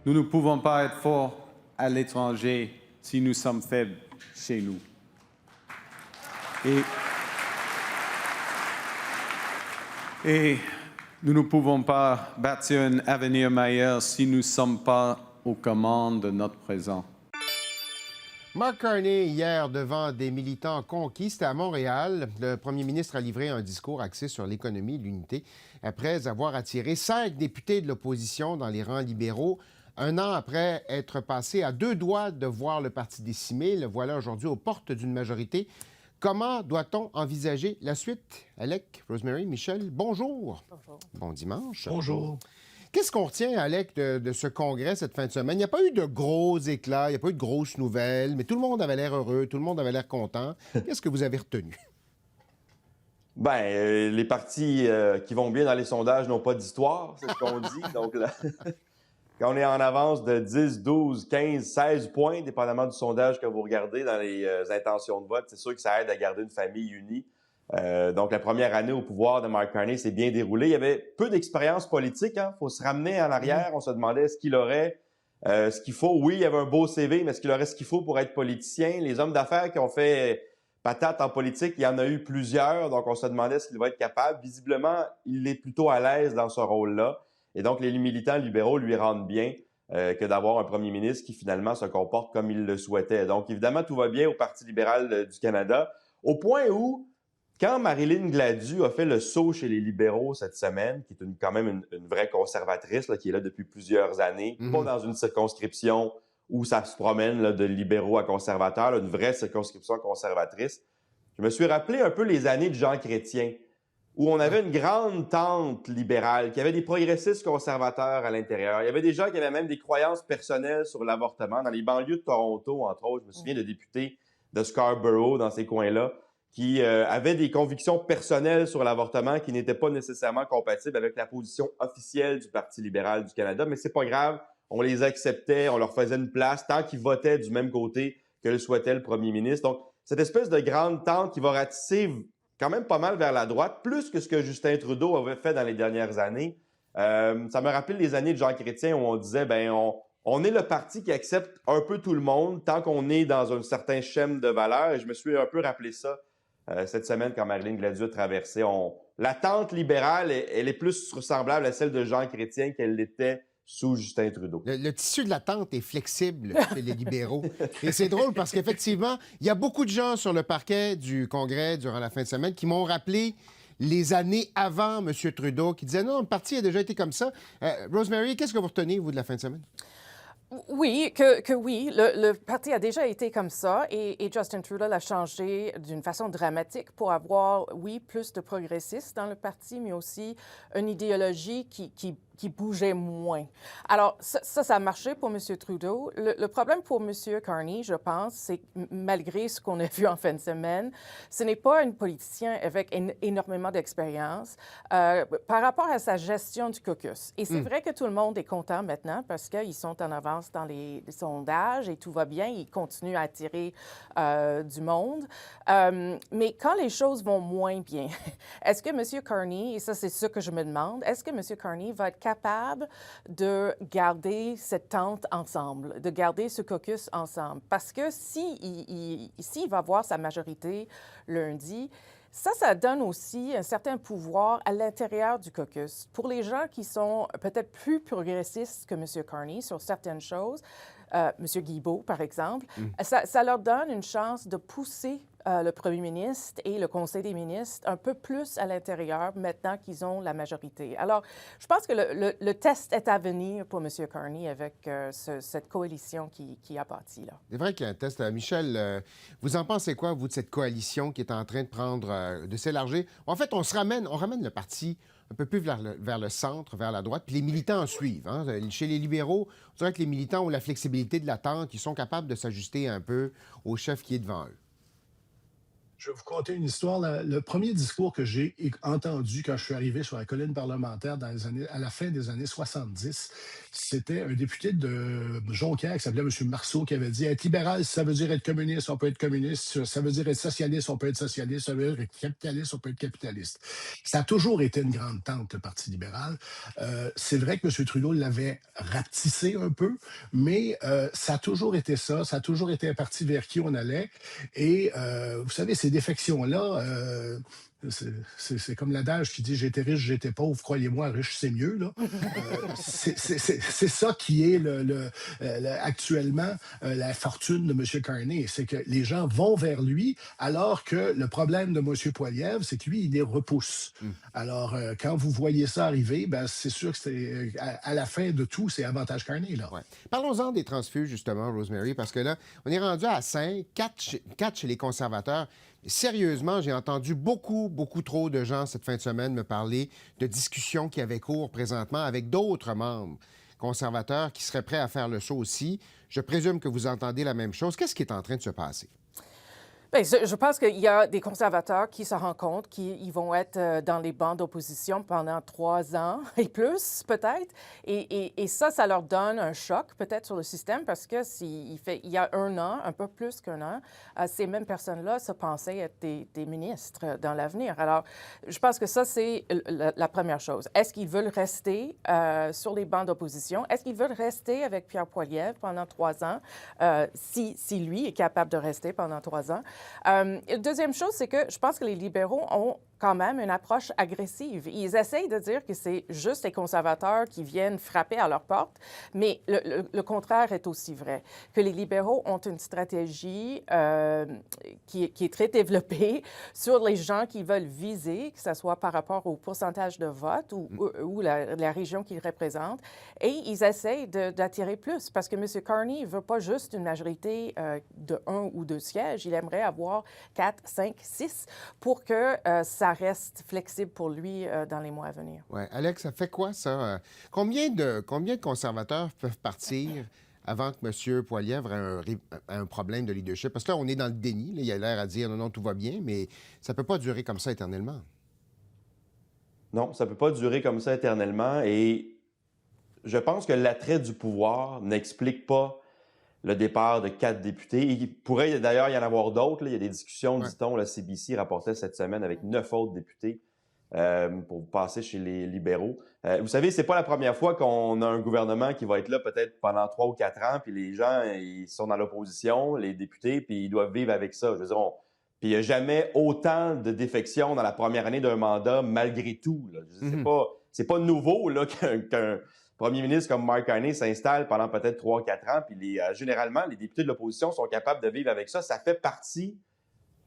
Nous ne pouvons pas être forts à l'étranger si nous sommes faibles chez nous. Et nous ne pouvons pas bâtir un avenir meilleur si nous ne sommes pas aux commandes de notre présent. Mark Carney, hier, devant des militants conquis, c'était à Montréal. Le premier ministre a livré un discours axé sur l'économie et l'unité après avoir attiré 5 députés de l'opposition dans les rangs libéraux. Un an après être passé à 2 doigts de voir le parti décimé, le voilà aujourd'hui aux portes d'une majorité. Comment doit-on envisager la suite? Alec, Rosemary, Michel, bonjour. Bonjour. Bon dimanche. Bonjour. Qu'est-ce qu'on retient, Alec, de ce congrès cette fin de semaine? Il n'y a pas eu de gros éclats, il n'y a pas eu de grosses nouvelles, mais tout le monde avait l'air heureux, tout le monde avait l'air content. Qu'est-ce que vous avez retenu? Les partis qui vont bien dans les sondages n'ont pas d'histoire, c'est ce qu'on dit. Donc, là, quand on est en avance de 10, 12, 15, 16 points, dépendamment du sondage que vous regardez dans les intentions de vote, c'est sûr que ça aide à garder une famille unie. Donc, la première année au pouvoir de Mark Carney s'est bien déroulée. Il y avait peu d'expérience politique. Il faut se ramener en arrière. On se demandait est-ce qu'il aurait ce qu'il faut. Oui, il y avait un beau CV, mais est-ce qu'il aurait ce qu'il faut pour être politicien? Les hommes d'affaires qui ont fait patate en politique, il y en a eu plusieurs. Donc, on se demandait est-ce qu'il va être capable. Visiblement, il est plutôt à l'aise dans ce rôle-là. Et donc, les militants libéraux lui rendent bien que d'avoir un premier ministre qui, finalement, se comporte comme il le souhaitait. Donc, évidemment, tout va bien au Parti libéral du Canada, au point où quand Marilyn Gladu a fait le saut chez les libéraux cette semaine, qui est quand même une vraie conservatrice là, qui est là depuis plusieurs années, pas dans une circonscription où ça se promène là, de libéraux à conservateurs, là, une vraie circonscription conservatrice, je me suis rappelé un peu les années de Jean Chrétien, où on avait une grande tente libérale, qui avait des progressistes conservateurs à l'intérieur. Il y avait des gens qui avaient même des croyances personnelles sur l'avortement. Dans les banlieues de Toronto, entre autres, je me souviens de députés de Scarborough, dans ces coins-là, qui avaient des convictions personnelles sur l'avortement qui n'étaient pas nécessairement compatibles avec la position officielle du Parti libéral du Canada. Mais c'est pas grave, on les acceptait, on leur faisait une place tant qu'ils votaient du même côté que le souhaitait le premier ministre. Donc, cette espèce de grande tente qui va ratisser quand même pas mal vers la droite, plus que ce que Justin Trudeau avait fait dans les dernières années. Ça me rappelle les années de Jean Chrétien où on disait, on est le parti qui accepte un peu tout le monde tant qu'on est dans un certain schème de valeurs. Et je me suis un peu rappelé ça cette semaine quand Marilyn Gladu a traversé. La tente libérale, elle est plus ressemblable à celle de Jean Chrétien qu'elle l'était sous Justin Trudeau. Le tissu de la tente est flexible chez les libéraux. Et c'est drôle parce qu'effectivement, il y a beaucoup de gens sur le parquet du Congrès durant la fin de semaine qui m'ont rappelé les années avant M. Trudeau, qui disaient non, le parti a déjà été comme ça. Rosemary, qu'est-ce que vous retenez, vous, de la fin de semaine? Oui, le parti a déjà été comme ça et Justin Trudeau l'a changé d'une façon dramatique pour avoir, oui, plus de progressistes dans le parti, mais aussi une idéologie qui bougeait moins. Alors, ça a marché pour M. Trudeau. Le problème pour M. Carney, je pense, c'est que malgré ce qu'on a vu en fin de semaine, ce n'est pas un politicien avec énormément d'expérience par rapport à sa gestion du caucus. Et c'est vrai que tout le monde est content maintenant parce qu'ils sont en avance dans les sondages et tout va bien. Ils continuent à attirer du monde. Mais quand les choses vont moins bien, est-ce que M. Carney, et ça c'est ce que je me demande, est-ce que M. Carney va être capable de garder cette tente ensemble, de garder ce caucus ensemble? Parce que s'il va avoir sa majorité lundi, ça donne aussi un certain pouvoir à l'intérieur du caucus. Pour les gens qui sont peut-être plus progressistes que M. Carney sur certaines choses, M. Guilbeault, par exemple, ça leur donne une chance de pousser le premier ministre et le Conseil des ministres un peu plus à l'intérieur maintenant qu'ils ont la majorité. Alors, je pense que le test est à venir pour M. Carney avec cette coalition qui a bâti là. C'est vrai qu'il y a un test. Michel, vous en pensez quoi, vous, de cette coalition qui est en train de prendre, de s'élargir? En fait, on ramène le parti un peu plus vers le centre, vers la droite, puis les militants en suivent. Hein. Chez les libéraux, on dirait que les militants ont la flexibilité de l'attente, ils sont capables de s'ajuster un peu au chef qui est devant eux. Je vais vous conter une histoire. Le premier discours que j'ai entendu quand je suis arrivé sur la colline parlementaire à la fin des années 70, c'était un député de Jonquière qui s'appelait M. Marceau qui avait dit être libéral, ça veut dire être communiste, on peut être communiste. Ça veut dire être socialiste, on peut être socialiste. Ça veut dire être capitaliste, on peut être capitaliste. Ça a toujours été une grande tente, le Parti libéral. C'est vrai que M. Trudeau l'avait rapetissé un peu, mais ça a toujours été ça. Ça a toujours été un parti vers qui on allait. Et vous savez, ces défections-là, c'est comme l'adage qui dit « j'étais riche, j'étais pauvre, croyez-moi, riche, c'est mieux ». C'est ça qui est actuellement la fortune de M. Carney. C'est que les gens vont vers lui, alors que le problème de M. Poilievre, c'est que lui, il les repousse. Alors, quand vous voyez ça arriver, ben, c'est sûr que c'est à la fin de tout, c'est avantage Carney, là. Ouais. Parlons-en des transfuges, justement, Rosemary, parce que là, on est rendu à 5, 4 chez les conservateurs. Sérieusement, j'ai entendu beaucoup trop de gens cette fin de semaine me parler de discussions qui avaient cours présentement avec d'autres membres conservateurs qui seraient prêts à faire le saut aussi. Je présume que vous entendez la même chose. Qu'est-ce qui est en train de se passer? Bien, je pense qu'il y a des conservateurs qui se rendent compte qu'ils vont être dans les bancs d'opposition pendant 3 ans et plus, peut-être. Et ça leur donne un choc, peut-être, sur le système, parce que il y a 1 an, un peu plus qu'1 an, ces mêmes personnes-là se pensaient être des ministres dans l'avenir. Alors, je pense que ça, c'est la première chose. Est-ce qu'ils veulent rester sur les bancs d'opposition? Est-ce qu'ils veulent rester avec Pierre Poilievre pendant 3 ans, si lui est capable de rester pendant 3 ans? Deuxième chose, c'est que je pense que les libéraux ont quand même une approche agressive. Ils essayent de dire que c'est juste les conservateurs qui viennent frapper à leur porte, mais le contraire est aussi vrai, que les libéraux ont une stratégie qui est très développée sur les gens qu'ils veulent viser, que ce soit par rapport au pourcentage de vote ou la région qu'ils représentent, et ils essayent d'attirer plus, parce que M. Carney ne veut pas juste une majorité de 1 ou 2 sièges, il aimerait avoir 4, 5, 6 pour que ça reste flexible pour lui dans les mois à venir. Oui. Alex, ça fait quoi, ça? Combien de conservateurs peuvent partir avant que M. Poilievre ait un problème de leadership? Parce que là, on est dans le déni. Là, il a l'air à dire non, tout va bien, mais ça ne peut pas durer comme ça éternellement. Non, ça ne peut pas durer comme ça éternellement. Et je pense que l'attrait du pouvoir n'explique pas le départ de 4 députés. Il pourrait d'ailleurs y en avoir d'autres. Il y a des discussions, dit-on, la CBC rapportait cette semaine avec 9 autres députés pour passer chez les libéraux. Vous savez, c'est pas la première fois qu'on a un gouvernement qui va être là peut-être pendant 3 ou 4 ans, puis les gens, ils sont dans l'opposition, les députés, puis ils doivent vivre avec ça. Je veux dire, puis il n'y a jamais autant de défections dans la première année d'un mandat, malgré tout. Là. C'est pas nouveau là, qu'un premier ministre comme Mark Carney s'installe pendant peut-être 3 ou 4 ans, puis généralement, les députés de l'opposition sont capables de vivre avec ça. Ça fait partie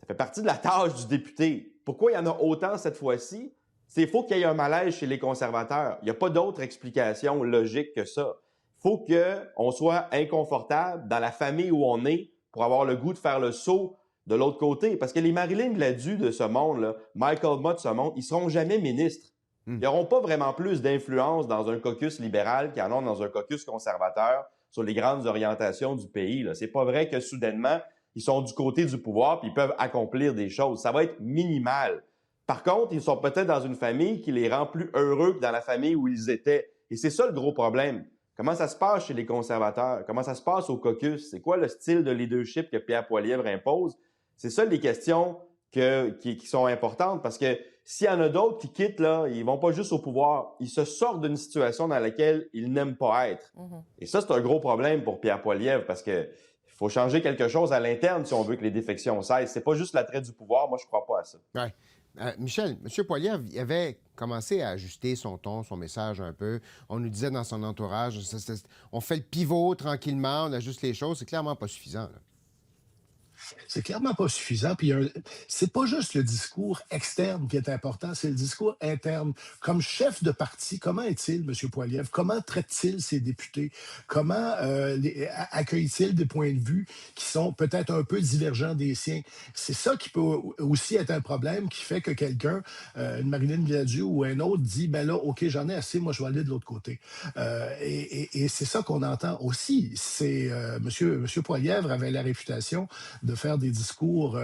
de la tâche du député. Pourquoi il y en a autant cette fois-ci? Il faut qu'il y ait un malaise chez les conservateurs. Il n'y a pas d'autre explication logique que ça. Il faut qu'on soit inconfortable dans la famille où on est pour avoir le goût de faire le saut de l'autre côté. Parce que les Marilyn Gladu de ce monde, là, Michael Mott de ce monde, ils ne seront jamais ministres. Ils n'auront pas vraiment plus d'influence dans un caucus libéral qu'ils en ont dans un caucus conservateur sur les grandes orientations du pays. C'est pas vrai que soudainement, ils sont du côté du pouvoir et ils peuvent accomplir des choses. Ça va être minimal. Par contre, ils sont peut-être dans une famille qui les rend plus heureux que dans la famille où ils étaient. Et c'est ça le gros problème. Comment ça se passe chez les conservateurs? Comment ça se passe au caucus? C'est quoi le style de leadership que Pierre Poilievre impose? C'est ça les questions qui sont importantes parce que s'il y en a d'autres qui quittent, là, ils vont pas juste au pouvoir, ils se sortent d'une situation dans laquelle ils n'aiment pas être. Et ça, c'est un gros problème pour Pierre Poilievre parce que il faut changer quelque chose à l'interne si on veut que les défections cessent. C'est pas juste l'attrait du pouvoir. Moi, je crois pas à ça. Ouais. Michel, M. Poilievre, il avait commencé à ajuster son ton, son message un peu. On nous disait dans son entourage, on fait le pivot tranquillement, on ajuste les choses. C'est clairement pas suffisant, là. C'est clairement pas suffisant. Puis c'est pas juste le discours externe qui est important, c'est le discours interne. Comme chef de parti, comment est-il, M. Poilievre? Comment traite-t-il ses députés? Comment accueille-t-il des points de vue qui sont peut-être un peu divergents des siens? C'est ça qui peut aussi être un problème qui fait que quelqu'un, une Marilyn Gladu ou un autre, dit, ben là, OK, j'en ai assez, moi, je vais aller de l'autre côté. Et c'est ça qu'on entend aussi. C'est M. Poilievre avait la réputation de faire des discours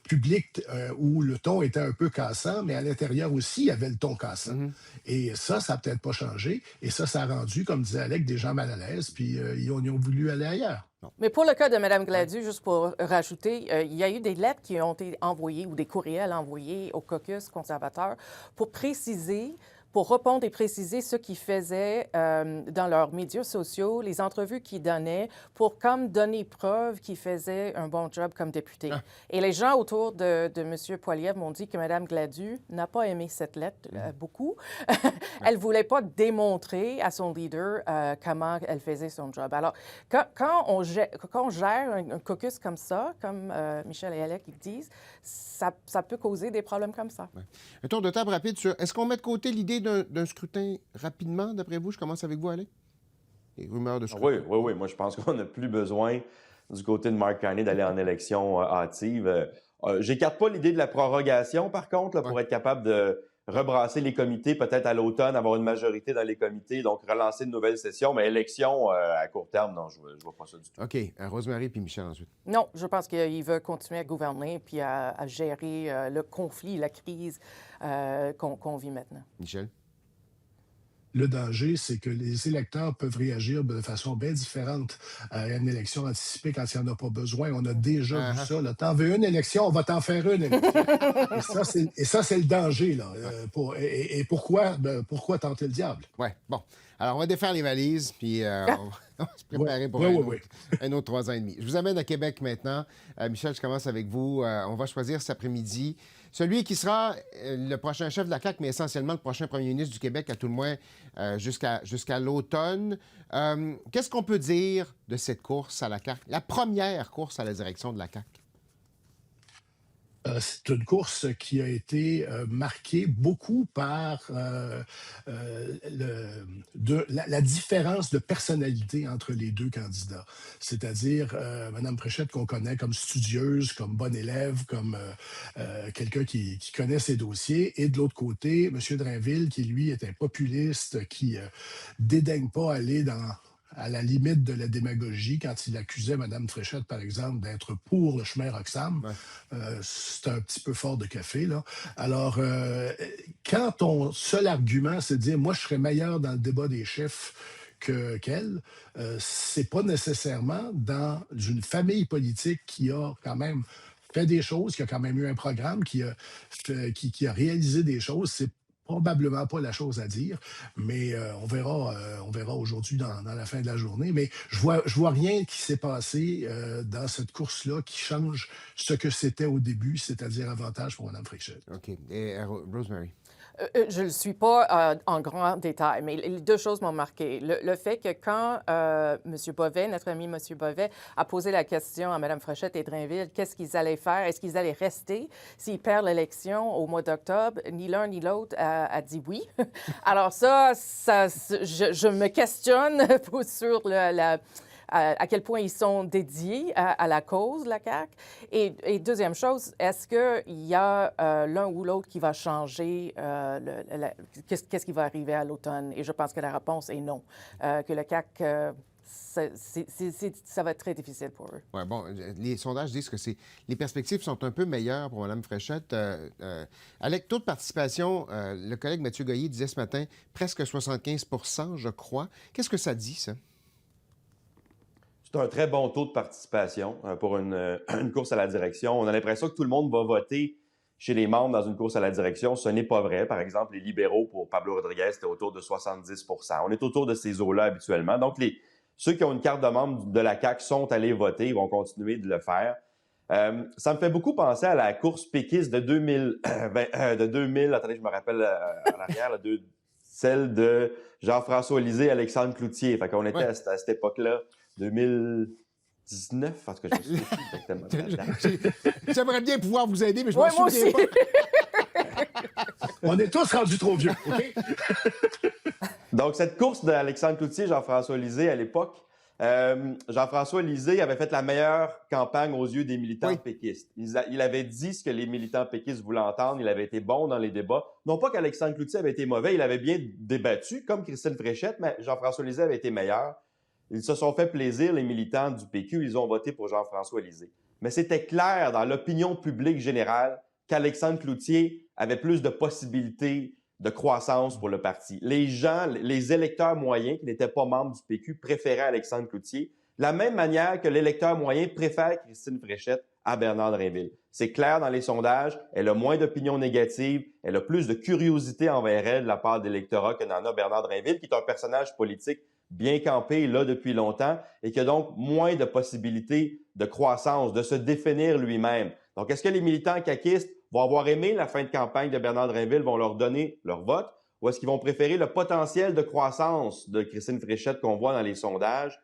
publics où le ton était un peu cassant, mais à l'intérieur aussi, il y avait le ton cassant. Et ça n'a peut-être pas changé. Et ça a rendu, comme disait Alec, des gens mal à l'aise, puis ils ont voulu aller ailleurs. Mais pour le cas de Mme Gladu, juste pour rajouter, il y a eu des lettres qui ont été envoyées ou des courriels envoyés au caucus conservateur pour préciser, pour répondre et préciser ce qu'ils faisaient dans leurs médias sociaux, les entrevues qu'ils donnaient, pour comme donner preuve qu'ils faisaient un bon job comme député. Et les gens autour de M. Poilievre m'ont dit que Mme Gladu n'a pas aimé cette lettre beaucoup. Elle ne voulait pas démontrer à son leader comment elle faisait son job. Alors, quand on gère un caucus comme ça, comme Michel et Alec ils disent, ça peut causer des problèmes comme ça. Ouais. Un tour de table rapide sur... Est-ce qu'on met de côté l'idée d'un scrutin rapidement, d'après vous? Je commence avec vous, Alec. Les rumeurs de scrutin. Oui. Moi, je pense qu'on n'a plus besoin, du côté de Mark Carney, d'aller en élection hâtive. J'écarte pas l'idée de la prorogation, par contre, là, pour être capable de rebrasser les comités, peut-être à l'automne, avoir une majorité dans les comités, donc relancer une nouvelle session. Mais élection à court terme, non, je ne vois pas ça du tout. OK. Rosemary puis Michel ensuite. Non, je pense qu'il veut continuer à gouverner puis à gérer le conflit, la crise qu'on vit maintenant. Michel? Le danger, c'est que les électeurs peuvent réagir de façon bien différente à une élection anticipée quand il n'y en a pas besoin. On a déjà vu ça. T'en veux une élection, on va t'en faire une élection. Et ça, c'est le danger. Là. Pourquoi tenter le diable? Oui, bon. Alors, on va défaire les valises, puis on va se préparer pour un autre 3 ans et demi. Je vous amène à Québec maintenant. Michel, je commence avec vous. On va choisir cet après-midi celui qui sera le prochain chef de la CAQ, mais essentiellement le prochain premier ministre du Québec, à tout le moins jusqu'à l'automne. Qu'est-ce qu'on peut dire de cette course à la CAQ, la première course à la direction de la CAQ? C'est une course qui a été marquée beaucoup par la différence de personnalité entre les deux candidats. C'est-à-dire Mme Fréchette, qu'on connaît comme studieuse, comme bonne élève, comme quelqu'un qui connaît ses dossiers. Et de l'autre côté, M. Drainville, qui, lui, est un populiste, qui dédaigne pas aller à la limite de la démagogie quand il accusait Mme Fréchette, par exemple, d'être pour le chemin Roxham. C'est un petit peu fort de café, là. Alors, quand ton seul argument, c'est de dire « moi, je serais meilleur dans le débat des chefs qu'elle », c'est pas nécessairement dans une famille politique qui a quand même fait des choses, qui a quand même eu un programme, qui a réalisé des choses. C'est probablement pas la chose à dire, mais on verra aujourd'hui dans la fin de la journée. Mais je vois rien qui s'est passé dans cette course-là qui change ce que c'était au début, c'est-à-dire avantage pour Mme Fréchette. OK. Et Rosemary? Je ne le suis pas en grand détail, mais les deux choses m'ont marqué. Le fait que quand M. Bovet, notre ami M. Bovet, a posé la question à Mme Fréchette et Drainville, qu'est-ce qu'ils allaient faire? Est-ce qu'ils allaient rester s'ils perdent l'élection au mois d'octobre? Ni l'un ni l'autre a dit oui. Alors je me questionne sur à quel point ils sont dédiés à la cause de la CAQ. Et deuxième chose, est-ce qu'il y a l'un ou l'autre qui va changer? Qu'est-ce qui va arriver à l'automne? Et je pense que la réponse est non. Que la CAQ, ça va être très difficile pour eux. Oui, bon, les sondages disent que les perspectives sont un peu meilleures pour Mme Fréchette. Alec, taux de participation, le collègue Mathieu Goyer disait ce matin, presque 75 %, je crois. Qu'est-ce que ça dit, ça? C'est un très bon taux de participation pour une course à la direction. On a l'impression que tout le monde va voter chez les membres dans une course à la direction. Ce n'est pas vrai. Par exemple, les libéraux pour Pablo Rodriguez, c'était autour de 70 %. On est autour de ces eaux-là habituellement. Donc, ceux qui ont une carte de membre de la CAQ sont allés voter. Ils vont continuer de le faire. Ça me fait beaucoup penser à la course péquiste de 2000. Attendez, je me rappelle à l'arrière, celle de Jean-François Lisée et Alexandre Cloutier. Fait qu'on était à cette époque-là. 2019, parce que je me souviens plus exactement. J'aimerais bien pouvoir vous aider, mais je m'en souviens pas. On est tous rendus trop vieux, OK? Donc, cette course d'Alexandre Cloutier, Jean-François Lisée, à l'époque, Jean-François Lisée avait fait la meilleure campagne aux yeux des militants péquistes. Il avait dit ce que les militants péquistes voulaient entendre. Il avait été bon dans les débats. Non pas qu'Alexandre Cloutier avait été mauvais, il avait bien débattu, comme Christine Fréchette, mais Jean-François Lisée avait été meilleur. Ils se sont fait plaisir, les militants du PQ. Ils ont voté pour Jean-François Lisée. mais c'était clair dans l'opinion publique générale qu'Alexandre Cloutier avait plus de possibilités de croissance pour le parti. Les gens, les électeurs moyens qui n'étaient pas membres du PQ préféraient Alexandre Cloutier, de la même manière que l'électeur moyen préfère Christine Fréchette à Bernard Drinville. C'est clair dans les sondages, elle a moins d'opinions négatives, elle a plus de curiosité envers elle de la part de l'électorat que n'en a Bernard Drinville, qui est un personnage politique bien campé là depuis longtemps et qui a donc moins de possibilités de croissance, de se définir lui-même. Donc, est-ce que les militants caquistes vont avoir aimé la fin de campagne de Bernard Drinville, vont leur donner leur vote, ou est-ce qu'ils vont préférer le potentiel de croissance de Christine Fréchette qu'on voit dans les sondages?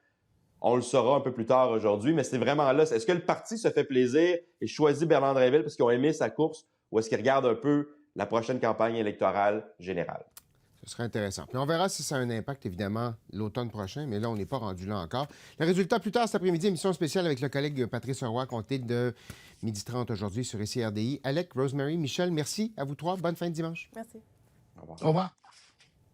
On le saura un peu plus tard aujourd'hui, mais c'est vraiment là. Est-ce que le parti se fait plaisir et choisit Bernard Drinville parce qu'ils ont aimé sa course, ou est-ce qu'ils regardent un peu la prochaine campagne électorale générale? Ce serait intéressant. Puis on verra si ça a un impact, évidemment, l'automne prochain, mais là, on n'est pas rendu là encore. Le résultat plus tard cet après-midi, émission spéciale avec le collègue Patrice Roy, compté de 12h30 aujourd'hui sur ICRDI. Alec, Rosemary, Michel, merci à vous trois. Bonne fin de dimanche. Merci. Au revoir. Au revoir.